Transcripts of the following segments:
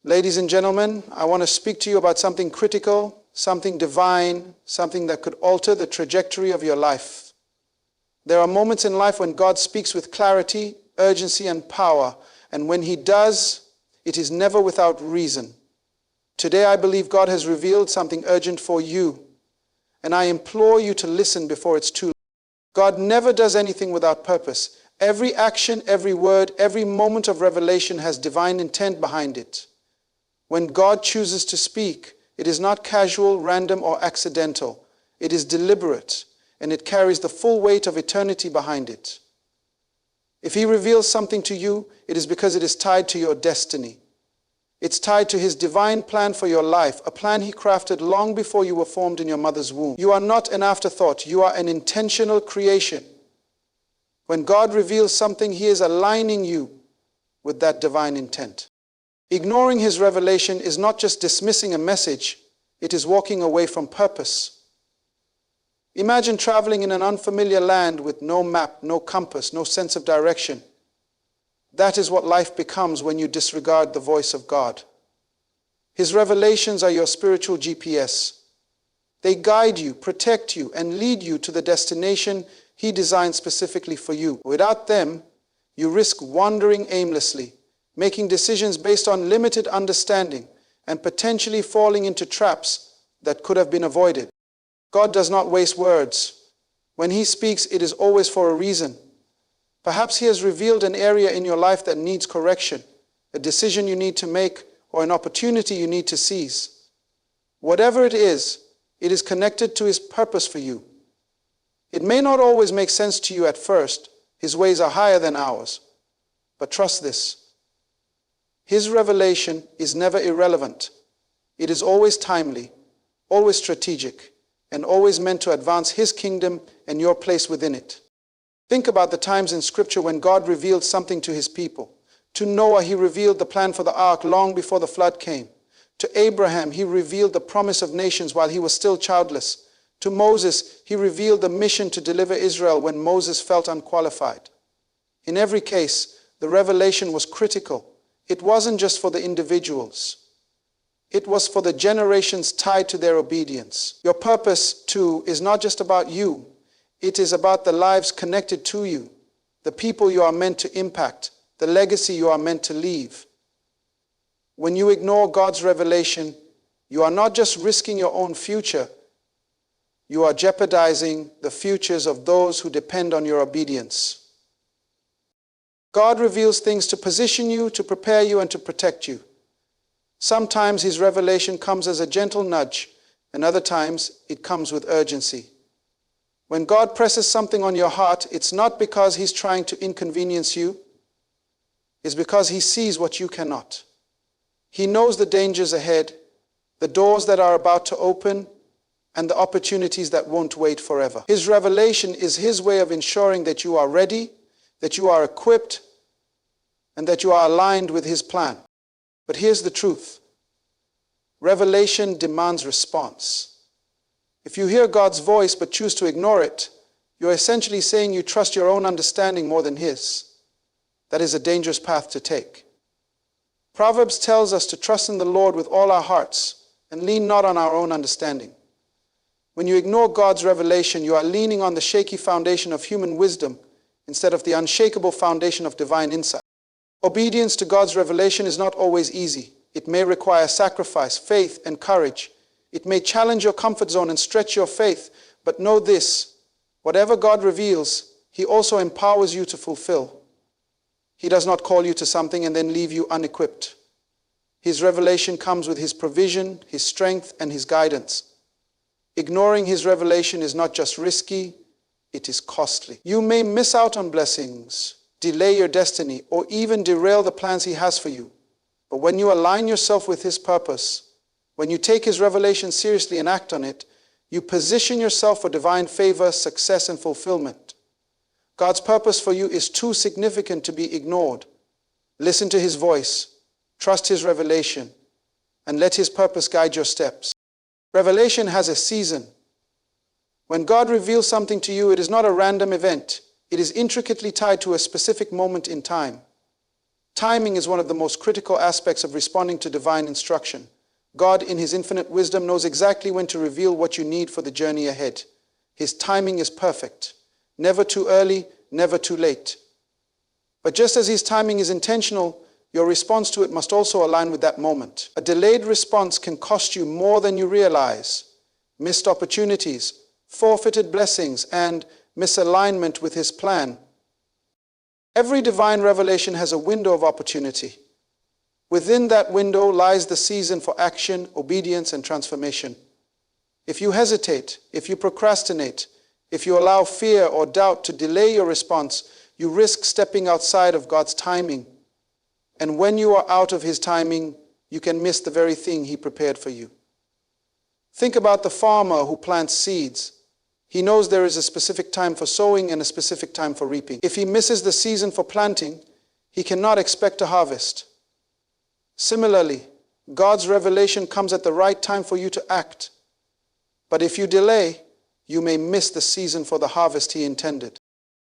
Ladies and gentlemen, I want to speak to you about something critical, something divine, something that could alter the trajectory of your life. There are moments in life when God speaks with clarity, urgency, and power, and when He does, it is never without reason. Today I believe God has revealed something urgent for you, and I implore you to listen before it's too late. God never does anything without purpose. Every action, every word, every moment of revelation has divine intent behind it. When God chooses to speak, it is not casual, random, or accidental. It is deliberate, and it carries the full weight of eternity behind it. If He reveals something to you, it is because it is tied to your destiny. It's tied to His divine plan for your life, a plan He crafted long before you were formed in your mother's womb. You are not an afterthought. You are an intentional creation. When God reveals something, He is aligning you with that divine intent. Ignoring His revelation is not just dismissing a message, it is walking away from purpose. Imagine traveling in an unfamiliar land with no map, no compass, no sense of direction. That is what life becomes when you disregard the voice of God. His revelations are your spiritual GPS. They guide you, protect you, and lead you to the destination He designed specifically for you. Without them, you risk wandering aimlessly, making decisions based on limited understanding, and potentially falling into traps that could have been avoided. God does not waste words. When He speaks, it is always for a reason. Perhaps He has revealed an area in your life that needs correction, a decision you need to make, or an opportunity you need to seize. Whatever it is connected to His purpose for you. It may not always make sense to you at first. His ways are higher than ours. But trust this. His revelation is never irrelevant. It is always timely, always strategic, and always meant to advance His kingdom and your place within it. Think about the times in Scripture when God revealed something to His people. To Noah, He revealed the plan for the ark long before the flood came. To Abraham, He revealed the promise of nations while he was still childless. To Moses, He revealed the mission to deliver Israel when Moses felt unqualified. In every case, the revelation was critical. It wasn't just for the individuals. It was for the generations tied to their obedience. Your purpose, too, is not just about you. It is about the lives connected to you, the people you are meant to impact, the legacy you are meant to leave. When you ignore God's revelation, you are not just risking your own future, you are jeopardizing the futures of those who depend on your obedience. God reveals things to position you, to prepare you, and to protect you. Sometimes His revelation comes as a gentle nudge, and other times it comes with urgency. When God presses something on your heart, it's not because He's trying to inconvenience you. It's because He sees what you cannot. He knows the dangers ahead, the doors that are about to open, and the opportunities that won't wait forever. His revelation is His way of ensuring that you are ready, that you are equipped, and that you are aligned with His plan. But here's the truth. Revelation demands response. If you hear God's voice but choose to ignore it, you're essentially saying you trust your own understanding more than His. That is a dangerous path to take. Proverbs tells us to trust in the Lord with all our hearts and lean not on our own understanding. When you ignore God's revelation, you are leaning on the shaky foundation of human wisdom instead of the unshakable foundation of divine insight. Obedience to God's revelation is not always easy. It may require sacrifice, faith, and courage. It may challenge your comfort zone and stretch your faith, but know this, whatever God reveals, He also empowers you to fulfill. He does not call you to something and then leave you unequipped. His revelation comes with His provision, His strength, and His guidance. Ignoring His revelation is not just risky, it is costly. You may miss out on blessings, delay your destiny, or even derail the plans He has for you. But when you align yourself with His purpose, when you take His revelation seriously and act on it, you position yourself for divine favor, success, and fulfillment. God's purpose for you is too significant to be ignored. Listen to His voice, trust His revelation, and let His purpose guide your steps. Revelation has a season. When God reveals something to you, it is not a random event. It is intricately tied to a specific moment in time. Timing is one of the most critical aspects of responding to divine instruction. God, in His infinite wisdom, knows exactly when to reveal what you need for the journey ahead. His timing is perfect. Never too early, never too late. But just as His timing is intentional, your response to it must also align with that moment. A delayed response can cost you more than you realize. Missed opportunities, forfeited blessings, and misalignment with His plan. Every divine revelation has a window of opportunity. Within that window lies the season for action, obedience, and transformation. If you hesitate, if you procrastinate, if you allow fear or doubt to delay your response, you risk stepping outside of God's timing. And when you are out of His timing, you can miss the very thing He prepared for you. Think about the farmer who plants seeds. He knows there is a specific time for sowing and a specific time for reaping. If he misses the season for planting, he cannot expect a harvest. Similarly, God's revelation comes at the right time for you to act. But if you delay, you may miss the season for the harvest He intended.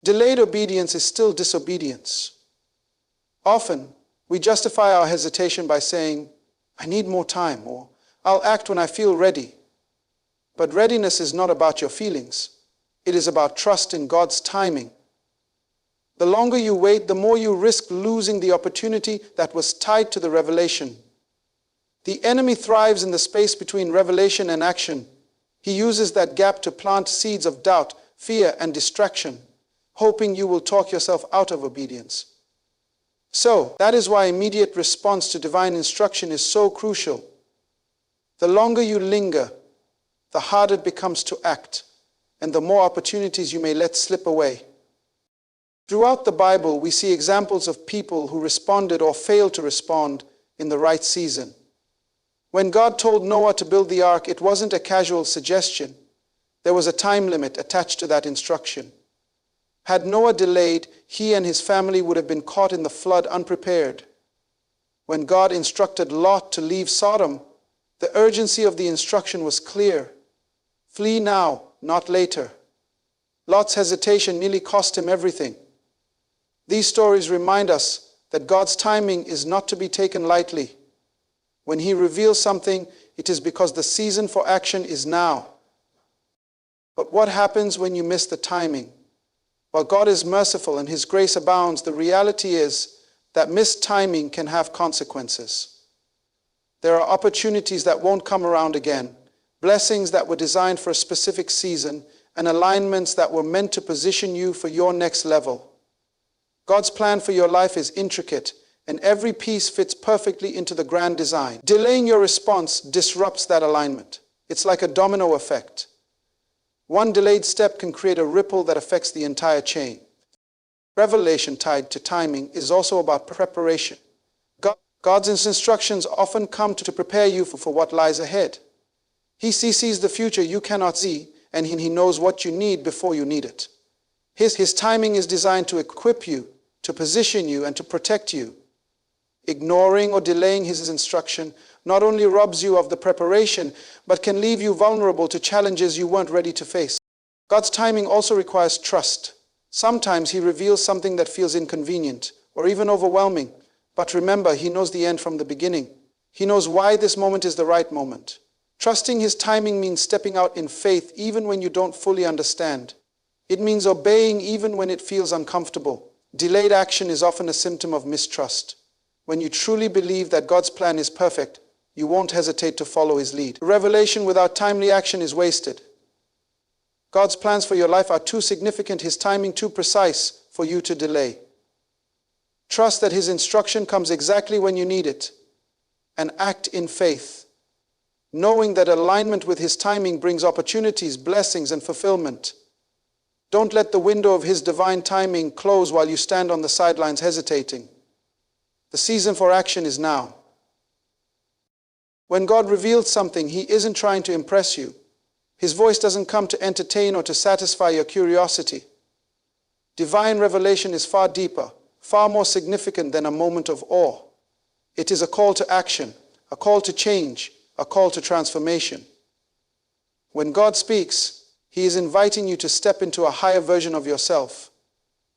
Delayed obedience is still disobedience. Often, we justify our hesitation by saying, "I need more time," or "I'll act when I feel ready." But readiness is not about your feelings. It is about trust in God's timing. The longer you wait, the more you risk losing the opportunity that was tied to the revelation. The enemy thrives in the space between revelation and action. He uses that gap to plant seeds of doubt, fear, and distraction, hoping you will talk yourself out of obedience. So, that is why immediate response to divine instruction is so crucial. The longer you linger, the harder it becomes to act, and the more opportunities you may let slip away. Throughout the Bible, we see examples of people who responded or failed to respond in the right season. When God told Noah to build the ark, it wasn't a casual suggestion. There was a time limit attached to that instruction. Had Noah delayed, he and his family would have been caught in the flood unprepared. When God instructed Lot to leave Sodom, the urgency of the instruction was clear. Flee now, not later. Lot's hesitation nearly cost him everything. These stories remind us that God's timing is not to be taken lightly. When He reveals something, it is because the season for action is now. But what happens when you miss the timing? While God is merciful and His grace abounds, the reality is that missed timing can have consequences. There are opportunities that won't come around again, blessings that were designed for a specific season, and alignments that were meant to position you for your next level. God's plan for your life is intricate, and every piece fits perfectly into the grand design. Delaying your response disrupts that alignment. It's like a domino effect. One delayed step can create a ripple that affects the entire chain. Revelation tied to timing is also about preparation. God's instructions often come to prepare you for what lies ahead. He sees the future you cannot see, and He knows what you need before you need it. His timing is designed to equip you, to position you, and to protect you. Ignoring or delaying His instruction not only robs you of the preparation, but can leave you vulnerable to challenges you weren't ready to face. God's timing also requires trust. Sometimes He reveals something that feels inconvenient or even overwhelming. But remember, He knows the end from the beginning. He knows why this moment is the right moment. Trusting His timing means stepping out in faith even when you don't fully understand. It means obeying even when it feels uncomfortable. Delayed action is often a symptom of mistrust. When you truly believe that God's plan is perfect, you won't hesitate to follow His lead. Revelation without timely action is wasted. God's plans for your life are too significant, His timing too precise for you to delay. Trust that His instruction comes exactly when you need it, and act in faith, knowing that alignment with His timing brings opportunities, blessings, and fulfillment. Don't let the window of His divine timing close while you stand on the sidelines hesitating. The season for action is now. When God reveals something, He isn't trying to impress you. His voice doesn't come to entertain or to satisfy your curiosity. Divine revelation is far deeper, far more significant than a moment of awe. It is a call to action, a call to change, a call to transformation. When God speaks, He is inviting you to step into a higher version of yourself,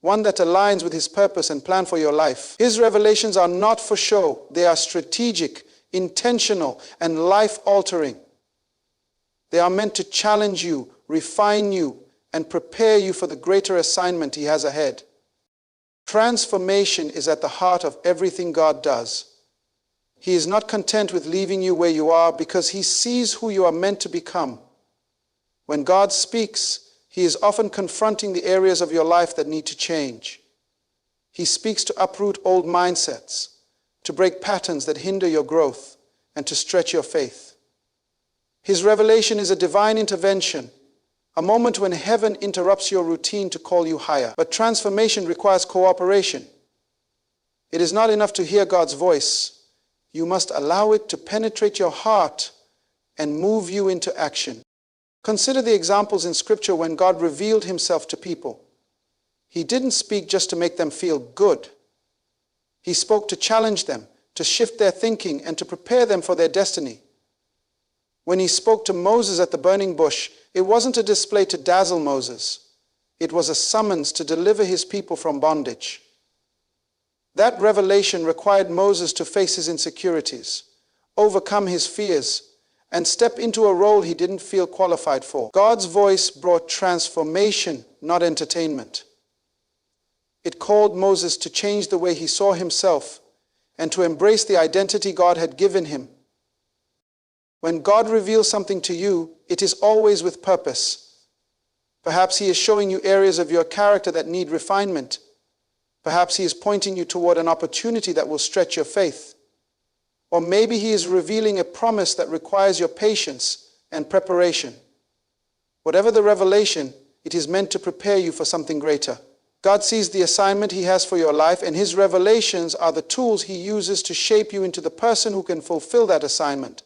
one that aligns with His purpose and plan for your life. His revelations are not for show. They are strategic, intentional, and life-altering. They are meant to challenge you, refine you, and prepare you for the greater assignment He has ahead. Transformation is at the heart of everything God does. He is not content with leaving you where you are because He sees who you are meant to become. When God speaks, He is often confronting the areas of your life that need to change. He speaks to uproot old mindsets, to break patterns that hinder your growth, and to stretch your faith. His revelation is a divine intervention, a moment when heaven interrupts your routine to call you higher. But transformation requires cooperation. It is not enough to hear God's voice. You must allow it to penetrate your heart and move you into action. Consider the examples in Scripture when God revealed Himself to people. He didn't speak just to make them feel good. He spoke to challenge them, to shift their thinking, and to prepare them for their destiny. When He spoke to Moses at the burning bush, it wasn't a display to dazzle Moses. It was a summons to deliver His people from bondage. That revelation required Moses to face his insecurities, overcome his fears, and step into a role he didn't feel qualified for. God's voice brought transformation, not entertainment. It called Moses to change the way he saw himself and to embrace the identity God had given him. When God reveals something to you, it is always with purpose. Perhaps He is showing you areas of your character that need refinement. Perhaps He is pointing you toward an opportunity that will stretch your faith. Or maybe He is revealing a promise that requires your patience and preparation. Whatever the revelation, it is meant to prepare you for something greater. God sees the assignment He has for your life, and His revelations are the tools He uses to shape you into the person who can fulfill that assignment.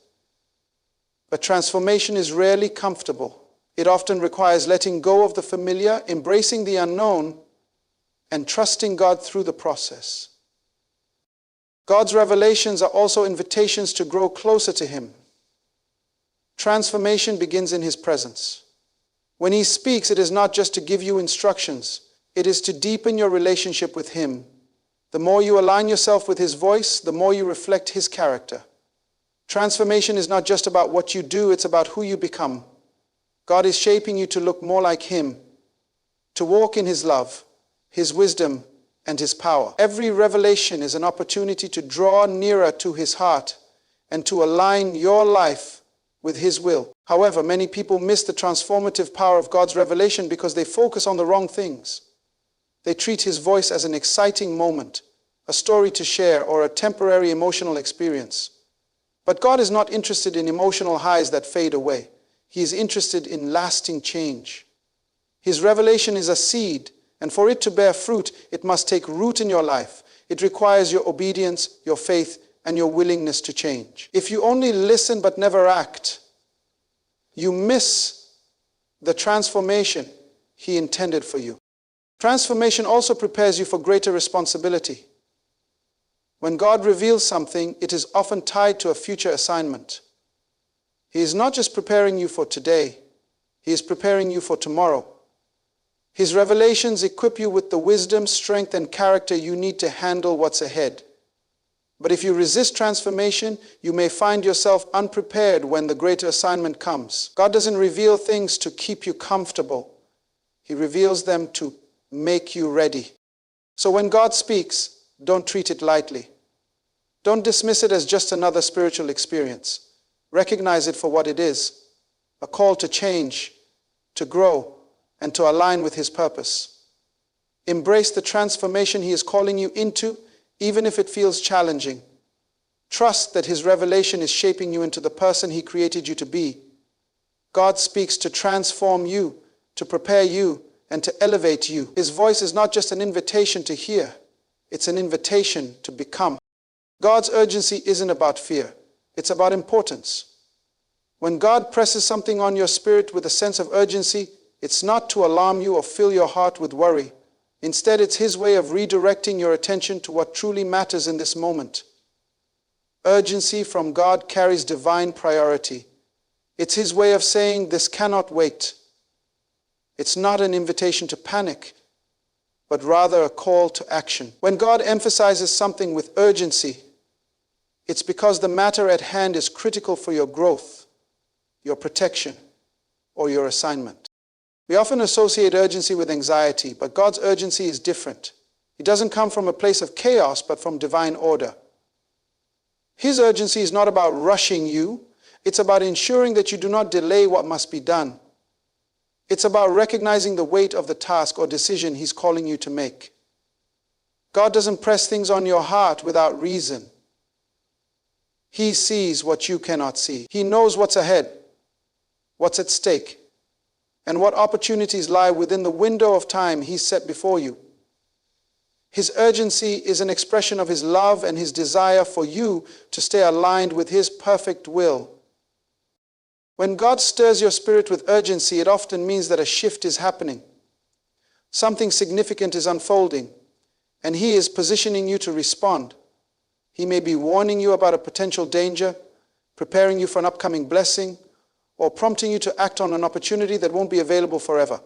But transformation is rarely comfortable. It often requires letting go of the familiar, embracing the unknown, and trusting God through the process. God's revelations are also invitations to grow closer to Him. Transformation begins in His presence. When He speaks, it is not just to give you instructions. It is to deepen your relationship with Him. The more you align yourself with His voice, the more you reflect His character. Transformation is not just about what you do, it's about who you become. God is shaping you to look more like Him, to walk in His love, His wisdom, and His power. Every revelation is an opportunity to draw nearer to His heart and to align your life with His will. However, many people miss the transformative power of God's revelation because they focus on the wrong things. They treat His voice as an exciting moment, a story to share, or a temporary emotional experience. But God is not interested in emotional highs that fade away. He is interested in lasting change. His revelation is a seed, and for it to bear fruit, it must take root in your life. It requires your obedience, your faith, and your willingness to change. If you only listen but never act, you miss the transformation He intended for you. Transformation also prepares you for greater responsibility. When God reveals something, it is often tied to a future assignment. He is not just preparing you for today, He is preparing you for tomorrow. His revelations equip you with the wisdom, strength, and character you need to handle what's ahead. But if you resist transformation, you may find yourself unprepared when the greater assignment comes. God doesn't reveal things to keep you comfortable. He reveals them to make you ready. So when God speaks, don't treat it lightly. Don't dismiss it as just another spiritual experience. Recognize it for what it is, a call to change, to grow, and to align with His purpose. Embrace the transformation He is calling you into, even if it feels challenging. Trust that His revelation is shaping you into the person He created you to be. God speaks to transform you, to prepare you, and to elevate you. His voice is not just an invitation to hear, it's an invitation to become. God's urgency isn't about fear, it's about importance. When God presses something on your spirit with a sense of urgency, it's not to alarm you or fill your heart with worry. Instead, it's His way of redirecting your attention to what truly matters in this moment. Urgency from God carries divine priority. It's His way of saying, this cannot wait. It's not an invitation to panic. but rather a call to action. When God emphasizes something with urgency, it's because the matter at hand is critical for your growth, your protection, or your assignment. We often associate urgency with anxiety, but God's urgency is different. It doesn't come from a place of chaos, but from divine order. His urgency is not about rushing you. It's about ensuring that you do not delay what must be done. It's about recognizing the weight of the task or decision He's calling you to make. God doesn't press things on your heart without reason. He sees what you cannot see. He knows what's ahead, what's at stake, and what opportunities lie within the window of time He's set before you. His urgency is an expression of His love and His desire for you to stay aligned with His perfect will. When God stirs your spirit with urgency, it often means that a shift is happening. Something significant is unfolding, and He is positioning you to respond. He may be warning you about a potential danger, preparing you for an upcoming blessing, or prompting you to act on an opportunity that won't be available forever.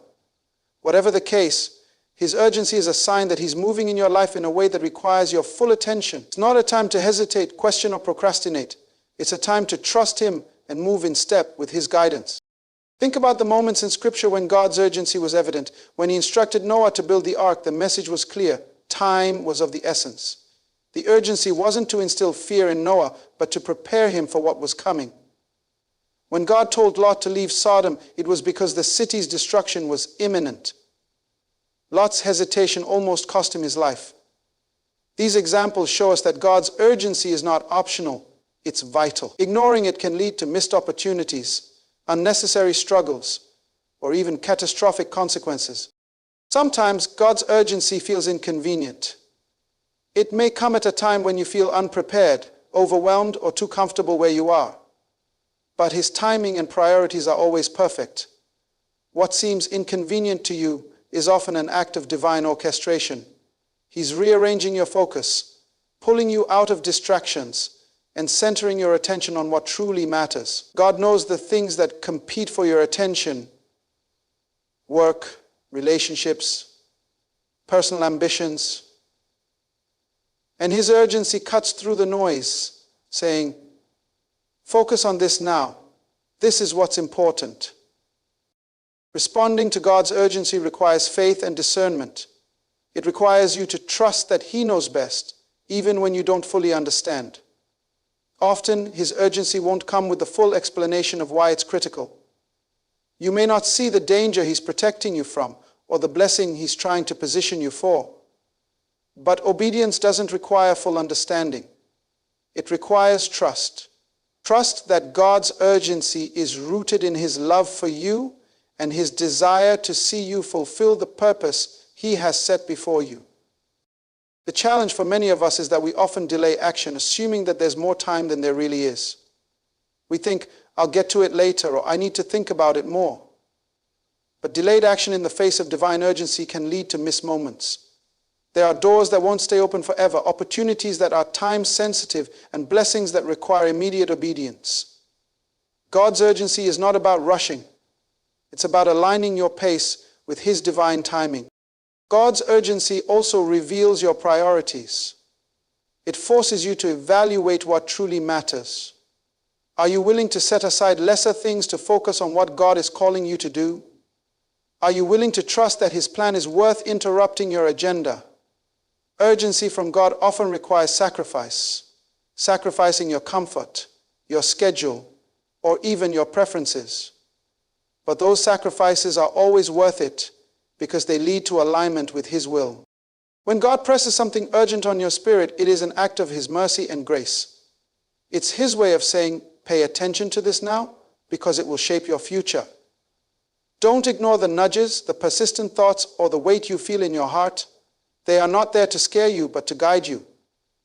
Whatever the case, His urgency is a sign that He's moving in your life in a way that requires your full attention. It's not a time to hesitate, question, or procrastinate. It's a time to trust Him and move in step with His guidance. Think about the moments in Scripture when God's urgency was evident. When He instructed Noah to build the ark, the message was clear. Time was of the essence. The urgency wasn't to instill fear in Noah, but to prepare him for what was coming. When God told Lot to leave Sodom, it was because the city's destruction was imminent. Lot's hesitation almost cost him his life. These examples show us that God's urgency is not optional, it's vital. Ignoring it can lead to missed opportunities, unnecessary struggles, or even catastrophic consequences. Sometimes God's urgency feels inconvenient. It may come at a time when you feel unprepared, overwhelmed, or too comfortable where you are. But His timing and priorities are always perfect. What seems inconvenient to you is often an act of divine orchestration. He's rearranging your focus, pulling you out of distractions, and centering your attention on what truly matters. God knows the things that compete for your attention: work, relationships, personal ambitions. And His urgency cuts through the noise, saying, focus on this now. This is what's important. Responding to God's urgency requires faith and discernment. It requires you to trust that He knows best, even when you don't fully understand. Often, His urgency won't come with the full explanation of why it's critical. You may not see the danger He's protecting you from, or the blessing He's trying to position you for. But obedience doesn't require full understanding. It requires trust. Trust that God's urgency is rooted in His love for you and His desire to see you fulfill the purpose He has set before you. The challenge for many of us is that we often delay action, assuming that there's more time than there really is. We think, I'll get to it later, or I need to think about it more. But delayed action in the face of divine urgency can lead to missed moments. There are doors that won't stay open forever, opportunities that are time-sensitive, and blessings that require immediate obedience. God's urgency is not about rushing. It's about aligning your pace with His divine timing. God's urgency also reveals your priorities. It forces you to evaluate what truly matters. Are you willing to set aside lesser things to focus on what God is calling you to do? Are you willing to trust that His plan is worth interrupting your agenda? Urgency from God often requires sacrifice, sacrificing your comfort, your schedule, or even your preferences. But those sacrifices are always worth it because they lead to alignment with His will. When God presses something urgent on your spirit, it is an act of His mercy and grace. It's His way of saying, pay attention to this now because it will shape your future. Don't ignore the nudges, the persistent thoughts, or the weight you feel in your heart. They are not there to scare you, but to guide you.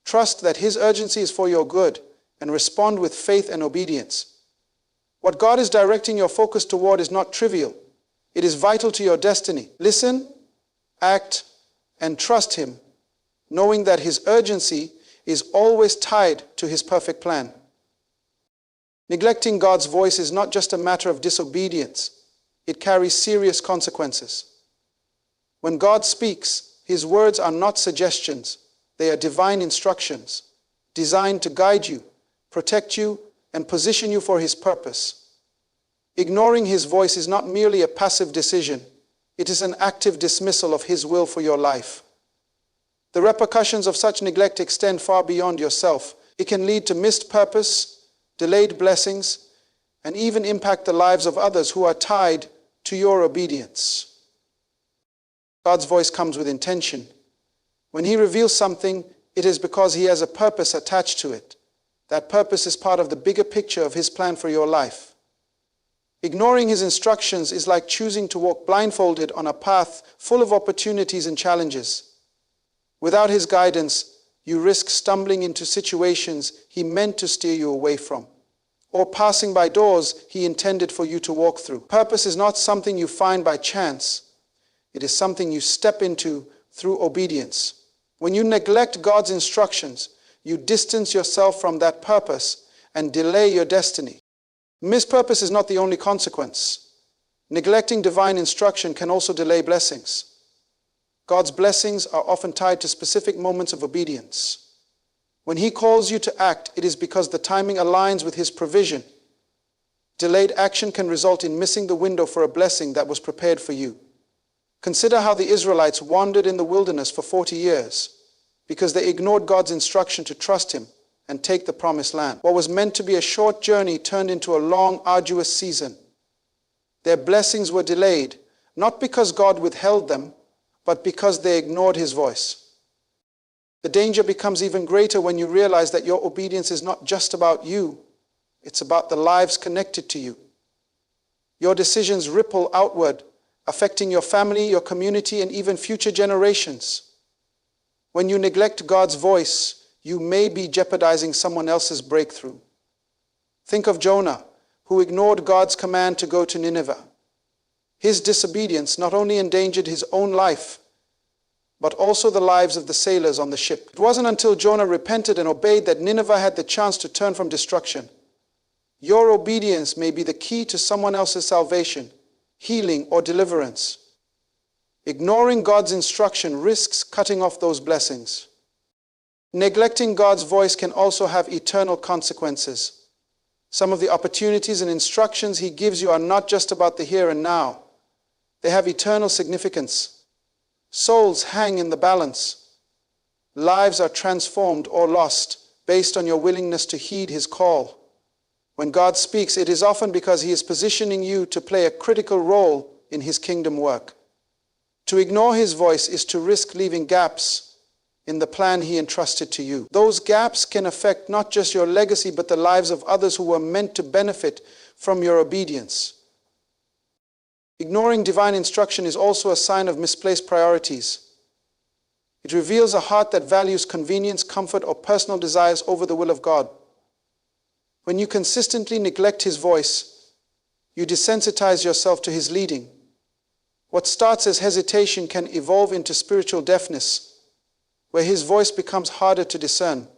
Trust that His urgency is for your good and respond with faith and obedience. What God is directing your focus toward is not trivial. It is vital to your destiny. Listen, act, and trust Him, knowing that His urgency is always tied to His perfect plan. Neglecting God's voice is not just a matter of disobedience. It carries serious consequences. When God speaks, His words are not suggestions. They are divine instructions, designed to guide you, protect you, and position you for His purpose. Ignoring His voice is not merely a passive decision. It is an active dismissal of His will for your life. The repercussions of such neglect extend far beyond yourself. It can lead to missed purpose, delayed blessings, and even impact the lives of others who are tied to your obedience. God's voice comes with intention. When He reveals something, it is because He has a purpose attached to it. That purpose is part of the bigger picture of His plan for your life. Ignoring His instructions is like choosing to walk blindfolded on a path full of opportunities and challenges. Without His guidance, you risk stumbling into situations He meant to steer you away from, or passing by doors He intended for you to walk through. Purpose is not something you find by chance. It is something you step into through obedience. When you neglect God's instructions, you distance yourself from that purpose and delay your destiny. Missed purpose is not the only consequence. Neglecting divine instruction can also delay blessings. God's blessings are often tied to specific moments of obedience. When He calls you to act, it is because the timing aligns with His provision. Delayed action can result in missing the window for a blessing that was prepared for you. Consider how the Israelites wandered in the wilderness for 40 years because they ignored God's instruction to trust Him and take the promised land. What was meant to be a short journey turned into a long, arduous season. Their blessings were delayed, not because God withheld them, but because they ignored His voice. The danger becomes even greater when you realize that your obedience is not just about you, it's about the lives connected to you. Your decisions ripple outward, affecting your family, your community, and even future generations. When you neglect God's voice, you may be jeopardizing someone else's breakthrough. Think of Jonah, who ignored God's command to go to Nineveh. His disobedience not only endangered his own life, but also the lives of the sailors on the ship. It wasn't until Jonah repented and obeyed that Nineveh had the chance to turn from destruction. Your obedience may be the key to someone else's salvation, healing, or deliverance. Ignoring God's instruction risks cutting off those blessings. Neglecting God's voice can also have eternal consequences. Some of the opportunities and instructions He gives you are not just about the here and now. They have eternal significance. Souls hang in the balance. Lives are transformed or lost based on your willingness to heed His call. When God speaks, it is often because He is positioning you to play a critical role in His kingdom work. To ignore His voice is to risk leaving gaps in the plan He entrusted to you. Those gaps can affect not just your legacy, but the lives of others who were meant to benefit from your obedience. Ignoring divine instruction is also a sign of misplaced priorities. It reveals a heart that values convenience, comfort, or personal desires over the will of God. When you consistently neglect His voice, you desensitize yourself to His leading. What starts as hesitation can evolve into spiritual deafness, where His voice becomes harder to discern.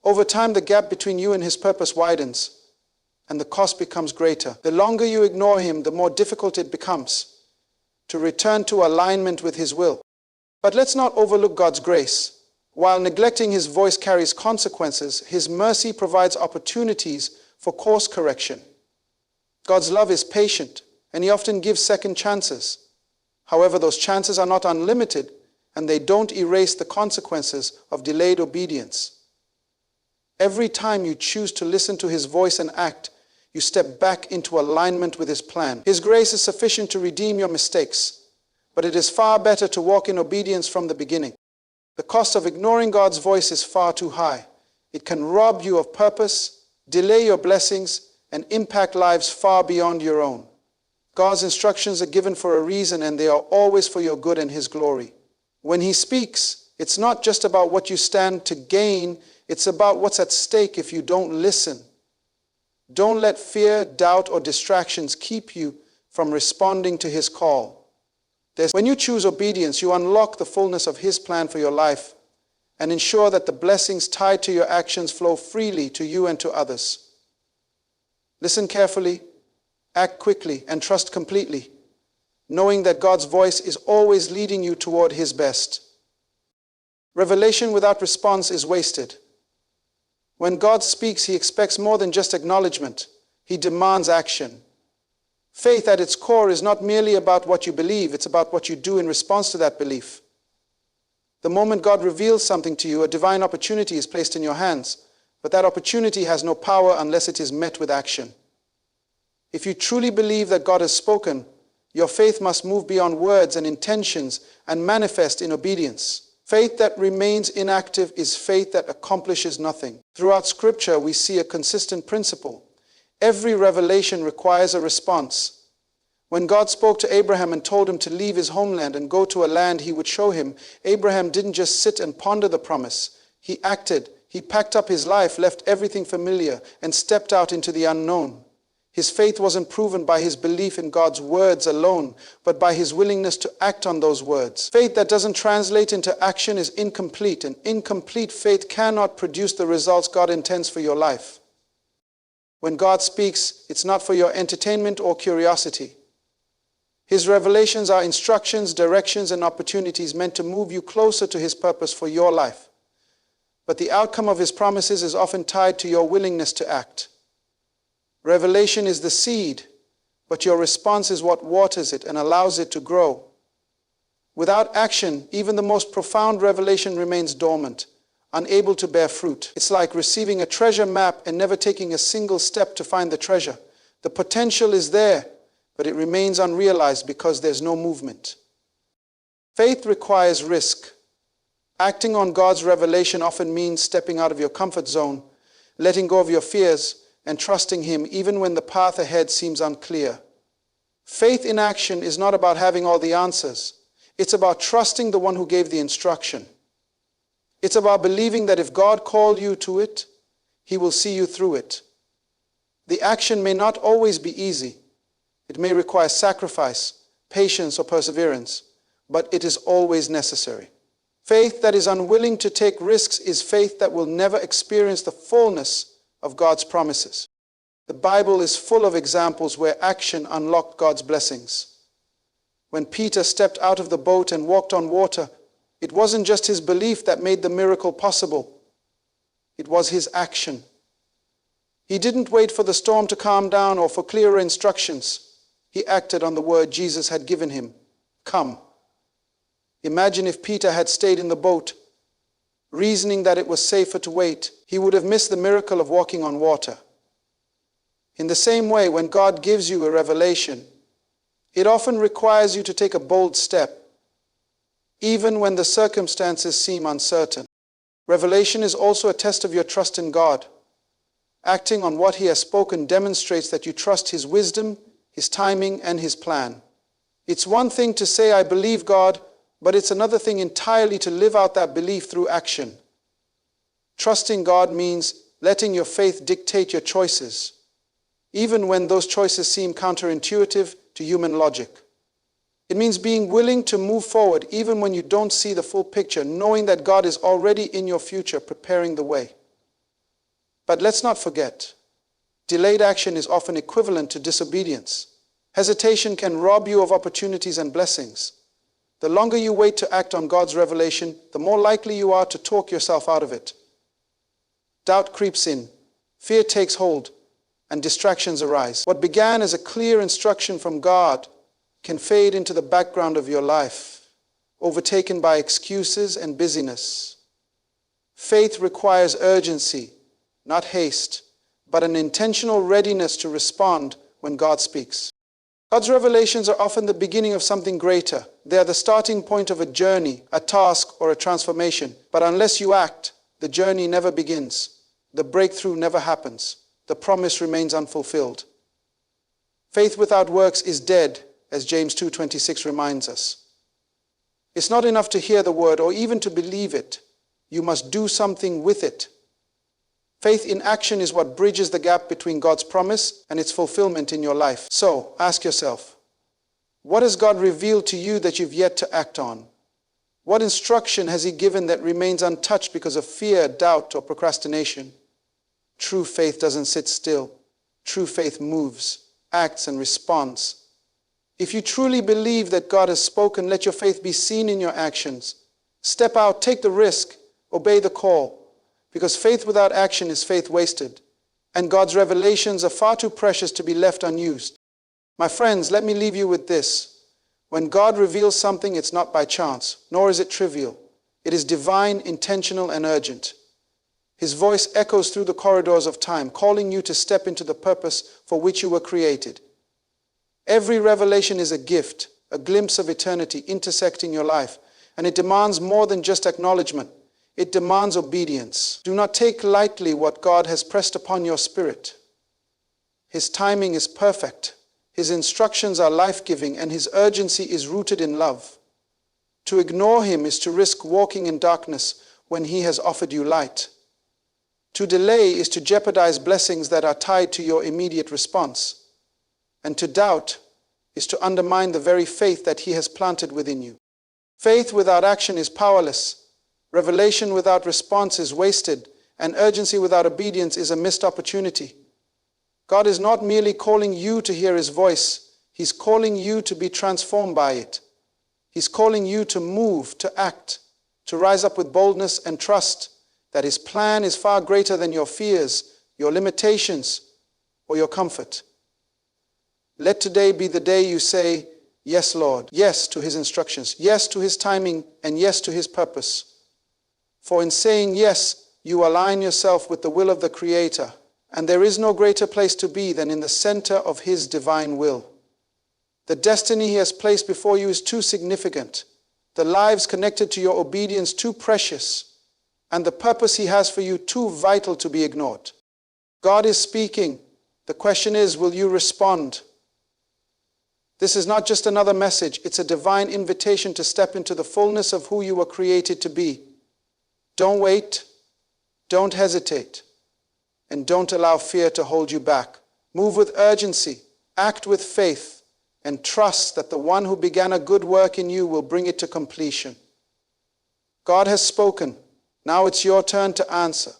Over time, the gap between you and His purpose widens, and the cost becomes greater. The longer you ignore Him, the more difficult it becomes to return to alignment with His will. But let's not overlook God's grace. While neglecting His voice carries consequences, His mercy provides opportunities for course correction. God's love is patient, and He often gives second chances. However, those chances are not unlimited, and they don't erase the consequences of delayed obedience. Every time you choose to listen to His voice and act, you step back into alignment with His plan. His grace is sufficient to redeem your mistakes, but it is far better to walk in obedience from the beginning. The cost of ignoring God's voice is far too high. It can rob you of purpose, delay your blessings, and impact lives far beyond your own. God's instructions are given for a reason, and they are always for your good and His glory. When He speaks, it's not just about what you stand to gain, it's about what's at stake if you don't listen. Don't let fear, doubt, or distractions keep you from responding to His call. When you choose obedience, you unlock the fullness of His plan for your life and ensure that the blessings tied to your actions flow freely to you and to others. Listen carefully, act quickly, and trust completely. knowing that God's voice is always leading you toward His best. Revelation without response is wasted. When God speaks, He expects more than just acknowledgement. He demands action. Faith at its core is not merely about what you believe, it's about what you do in response to that belief. The moment God reveals something to you, a divine opportunity is placed in your hands, but that opportunity has no power unless it is met with action. If you truly believe that God has spoken, your faith must move beyond words and intentions and manifest in obedience. Faith that remains inactive is faith that accomplishes nothing. Throughout Scripture, we see a consistent principle. Every revelation requires a response. When God spoke to Abraham and told him to leave his homeland and go to a land He would show him, Abraham didn't just sit and ponder the promise. He acted. He packed up his life, left everything familiar, and stepped out into the unknown. His faith wasn't proven by his belief in God's words alone, but by his willingness to act on those words. Faith that doesn't translate into action is incomplete, and incomplete faith cannot produce the results God intends for your life. When God speaks, it's not for your entertainment or curiosity. His revelations are instructions, directions, and opportunities meant to move you closer to His purpose for your life. But the outcome of His promises is often tied to your willingness to act. Revelation is the seed, but your response is what waters it and allows it to grow. Without action, even the most profound revelation remains dormant, unable to bear fruit. It's like receiving a treasure map and never taking a single step to find the treasure. The potential is there, but it remains unrealized because there's no movement. Faith requires risk. Acting on God's revelation often means stepping out of your comfort zone, letting go of your fears, and trusting Him even when the path ahead seems unclear. Faith in action is not about having all the answers. It's about trusting the one who gave the instruction. It's about believing that if God called you to it, He will see you through it. The action may not always be easy. It may require sacrifice, patience, or perseverance, but it is always necessary. Faith that is unwilling to take risks is faith that will never experience the fullness of God's promises. The Bible is full of examples where action unlocked God's blessings. When Peter stepped out of the boat and walked on water, it wasn't just his belief that made the miracle possible. It was his action. He didn't wait for the storm to calm down or for clearer instructions. He acted on the word Jesus had given him. Come. Imagine if Peter had stayed in the boat, reasoning that it was safer to wait. He would have missed the miracle of walking on water. In the same way, when God gives you a revelation, it often requires you to take a bold step, even when the circumstances seem uncertain. Revelation is also a test of your trust in God. Acting on what He has spoken demonstrates that you trust His wisdom, His timing, and His plan. It's one thing to say, I believe God, but it's another thing entirely to live out that belief through action. Trusting God means letting your faith dictate your choices, even when those choices seem counterintuitive to human logic. It means being willing to move forward even when you don't see the full picture, knowing that God is already in your future, preparing the way. But let's not forget, delayed action is often equivalent to disobedience. Hesitation can rob you of opportunities and blessings. The longer you wait to act on God's revelation, the more likely you are to talk yourself out of it. Doubt creeps in, fear takes hold, and distractions arise. What began as a clear instruction from God can fade into the background of your life, overtaken by excuses and busyness. Faith requires urgency, not haste, but an intentional readiness to respond when God speaks. God's revelations are often the beginning of something greater. They are the starting point of a journey, a task, or a transformation. But unless you act, the journey never begins. The breakthrough never happens. The promise remains unfulfilled. Faith without works is dead, as James 2:26 reminds us. It's not enough to hear the word or even to believe it. You must do something with it. Faith in action is what bridges the gap between God's promise and its fulfillment in your life. So, ask yourself, what has God revealed to you that you've yet to act on? What instruction has He given that remains untouched because of fear, doubt, or procrastination? True faith doesn't sit still. True faith moves, acts, and responds. If you truly believe that God has spoken, let your faith be seen in your actions. Step out, take the risk, obey the call, because faith without action is faith wasted, and God's revelations are far too precious to be left unused. My friends, let me leave you with this. When God reveals something, it's not by chance, nor is it trivial. It is divine, intentional, and urgent. His voice echoes through the corridors of time, calling you to step into the purpose for which you were created. Every revelation is a gift, a glimpse of eternity intersecting your life, and it demands more than just acknowledgement. It demands obedience. Do not take lightly what God has pressed upon your spirit. His timing is perfect. His instructions are life-giving, and his urgency is rooted in love. To ignore him is to risk walking in darkness when he has offered you light. To delay is to jeopardize blessings that are tied to your immediate response. And to doubt is to undermine the very faith that he has planted within you. Faith without action is powerless. Revelation without response is wasted, and urgency without obedience is a missed opportunity. God is not merely calling you to hear his voice. He's calling you to be transformed by it. He's calling you to move, to act, to rise up with boldness and trust that his plan is far greater than your fears, your limitations, or your comfort. Let today be the day you say, yes, Lord, yes to his instructions, yes to his timing, and yes to his purpose. For in saying yes, you align yourself with the will of the Creator, and there is no greater place to be than in the center of his divine will. The destiny he has placed before you is too significant, the lives connected to your obedience too precious, and the purpose he has for you too vital to be ignored. God is speaking. The question is, will you respond? This is not just another message, it's a divine invitation to step into the fullness of who you were created to be. Don't wait, don't hesitate, and don't allow fear to hold you back. Move with urgency, act with faith, and trust that the one who began a good work in you will bring it to completion. God has spoken. Now it's your turn to answer.